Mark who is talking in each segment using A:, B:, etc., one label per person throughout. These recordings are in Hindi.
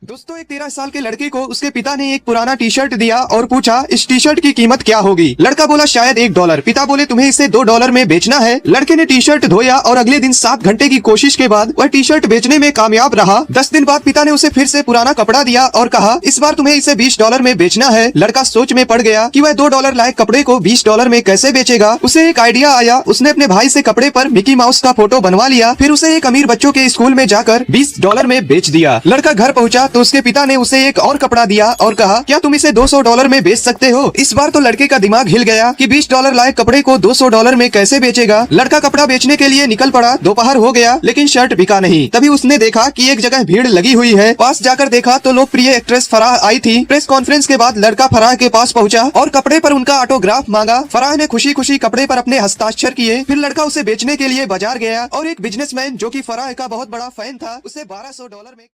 A: दोस्तों, एक 13 साल के लड़के को उसके पिता ने एक पुराना टी शर्ट दिया और पूछा इस टी शर्ट की कीमत क्या होगी। लड़का बोला शायद $1। पिता बोले तुम्हें इसे $2 में बेचना है। लड़के ने टी शर्ट धोया और अगले दिन 7 घंटे की कोशिश के बाद वह टी शर्ट बेचने में कामयाब रहा। 10 दिन बाद पिता ने उसे फिर से पुराना कपड़ा दिया और कहा इस बार तुम्हें इसे $20 में बेचना है। लड़का सोच में पड़ गया कि वह $2 लायक कपड़े को $20 में कैसे बेचेगा। उसे एक आइडिया आया। उसने अपने भाई से कपड़े पर मिकी माउस का फोटो बनवा लिया, फिर उसे एक अमीर बच्चों के स्कूल में जाकर $20 में बेच दिया। लड़का घर पहुंचा तो उसके पिता ने उसे एक और कपड़ा दिया और कहा क्या तुम इसे $200 में बेच सकते हो। इस बार तो लड़के का दिमाग हिल गया कि $20 लायक कपड़े को $200 में कैसे बेचेगा। लड़का कपड़ा बेचने के लिए निकल पड़ा। दोपहर हो गया लेकिन शर्ट बिका नहीं। तभी उसने देखा कि एक जगह भीड़ लगी हुई है। पास जाकर देखा तो लोकप्रिय एक्ट्रेस फराह आई थी। प्रेस कॉन्फ्रेंस के बाद लड़का फराह के पास पहुंचा और कपड़े पर उनका ऑटोग्राफ मांगा। फराह ने खुशी खुशी कपड़े पर अपने हस्ताक्षर किए। फिर लड़का उसे बेचने के लिए बाजार गया और एक बिजनेसमैन जो कि फराह का बहुत बड़ा फैन था उसे $1200 में।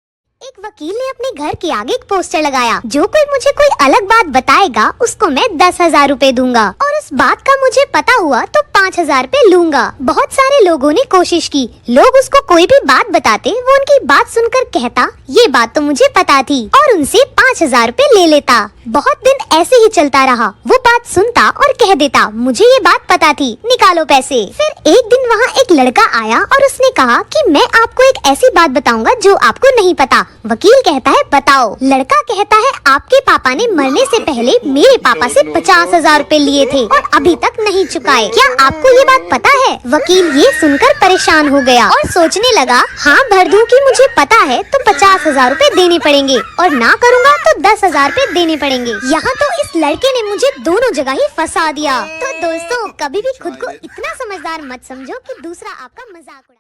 B: एक वकील ने अपने घर के आगे एक पोस्टर लगाया, जो कोई मुझे कोई अलग बात बताएगा उसको मैं 10,000 रुपए दूंगा और उस बात का मुझे पता हुआ तो 5,000 रुपए लूंगा। बहुत सारे लोगों ने कोशिश की। लोग उसको कोई भी बात बताते, वो उनकी बात सुनकर कहता ये बात तो मुझे पता थी और उनसे 5,000 रुपए ले लेता। बहुत दिन ऐसे ही चलता रहा। वो बात सुनता और कह देता मुझे ये बात पता थी, निकालो पैसे। फिर एक दिन वहाँ एक लड़का आया और उसने कहा कि मैं आपको एक ऐसी बात बताऊंगा जो आपको नहीं पता। वकील कहता है बताओ। लड़का कहता है आपके पापा ने मरने से पहले मेरे पापा से 50,000 रुपए लिए थे और अभी तक नहीं चुकाए। क्या आपको ये बात पता है? वकील ये सुनकर परेशान हो गया और सोचने लगा हाँ भर दूं कि मुझे पता है तो 50,000 रुपए देने पड़ेंगे और ना करूँगा तो 10,000 रुपए देने पड़ेंगे। यहाँ तो इस लड़के ने मुझे दोनों जगह ही फंसा दिया। तो दोस्तों, कभी भी खुद को इतना समझदार मत समझो कि दूसरा आपका मजाक उड़ाए।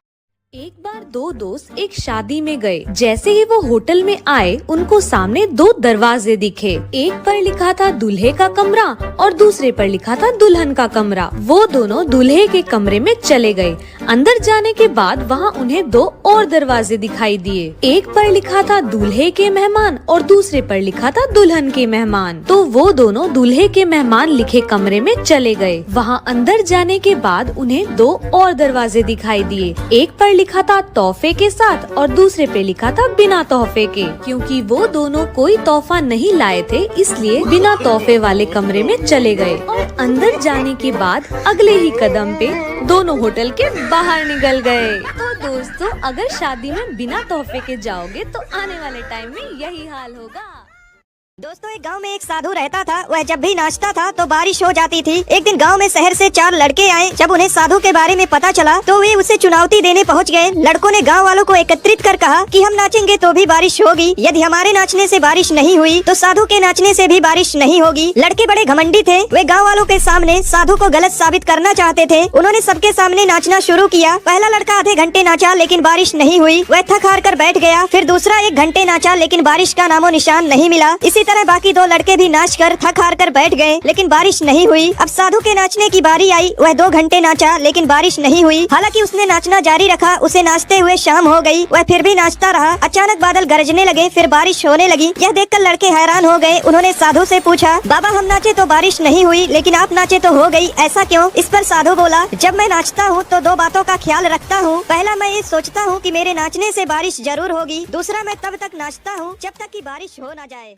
C: एक बार दो दोस्त एक शादी में गए। जैसे ही वो होटल में आए उनको सामने 2 दरवाजे दिखे। एक पर लिखा था दूल्हे का कमरा और दूसरे पर लिखा था दुल्हन का कमरा। वो दोनों दूल्हे के कमरे में चले गए। अंदर जाने के बाद वहाँ उन्हें 2 और दरवाजे दिखाई दिए। एक पर लिखा था दूल्हे के मेहमान और दूसरे पर लिखा था दुल्हन के मेहमान। तो वो दोनों दूल्हे के मेहमान लिखे कमरे में चले गए। वहाँ अंदर जाने के बाद उन्हें 2 और दरवाजे दिखाई दिए। एक पर लिखा था तोहफे के साथ और दूसरे पे लिखा था बिना तोहफे के। क्योंकि वो दोनों कोई तोहफा नहीं लाए थे इसलिए बिना तोहफे वाले कमरे में चले गए। और अंदर जाने के बाद अगले ही कदम पे दोनों होटल के बाहर निकल गए। तो दोस्तों, अगर शादी में बिना तोहफे के जाओगे तो आने वाले टाइम में यही हाल होगा।
D: दोस्तों, एक गांव में एक साधु रहता था। वह जब भी नाचता था तो बारिश हो जाती थी। एक दिन गांव में शहर से 4 लड़के आए। जब उन्हें साधु के बारे में पता चला तो वे उसे चुनौती देने पहुंच गए। लड़कों ने गांव वालों को एकत्रित कर कहा कि हम नाचेंगे तो भी बारिश होगी, यदि हमारे नाचने से बारिश नहीं हुई तो साधु के नाचने से भी बारिश नहीं होगी। लड़के बड़े घमंडी थे। वे गाँव वालों के सामने साधु को गलत साबित करना चाहते थे। उन्होंने सबके सामने नाचना शुरू किया। पहला लड़का आधे घंटे नाचा लेकिन बारिश नहीं हुई। वह थक हार कर बैठ गया। फिर दूसरा 1 घंटे नाचा लेकिन बारिश का नामो निशान नहीं मिला। इसी तरह बाकी 2 लड़के भी नाच कर थक हार कर बैठ गए लेकिन बारिश नहीं हुई। अब साधु के नाचने की बारी आई। वह 2 घंटे नाचा लेकिन बारिश नहीं हुई। हालांकि उसने नाचना जारी रखा। उसे नाचते हुए शाम हो गई। वह फिर भी नाचता रहा। अचानक बादल गरजने लगे, फिर बारिश होने लगी। यह देखकर लड़के हैरान हो गए। उन्होंने साधु से पूछा बाबा हम नाचे तो बारिश नहीं हुई लेकिन आप नाचे तो हो गई, ऐसा क्यों? इस पर साधु बोला जब मैं नाचता हूँ तो 2 बातों का ख्याल रखता हूँ। पहला, मैं ये सोचता हूँ कि मेरे नाचने से बारिश जरूर होगी। दूसरा, मैं तब तक नाचता हूँ जब तक कि बारिश हो न जाए।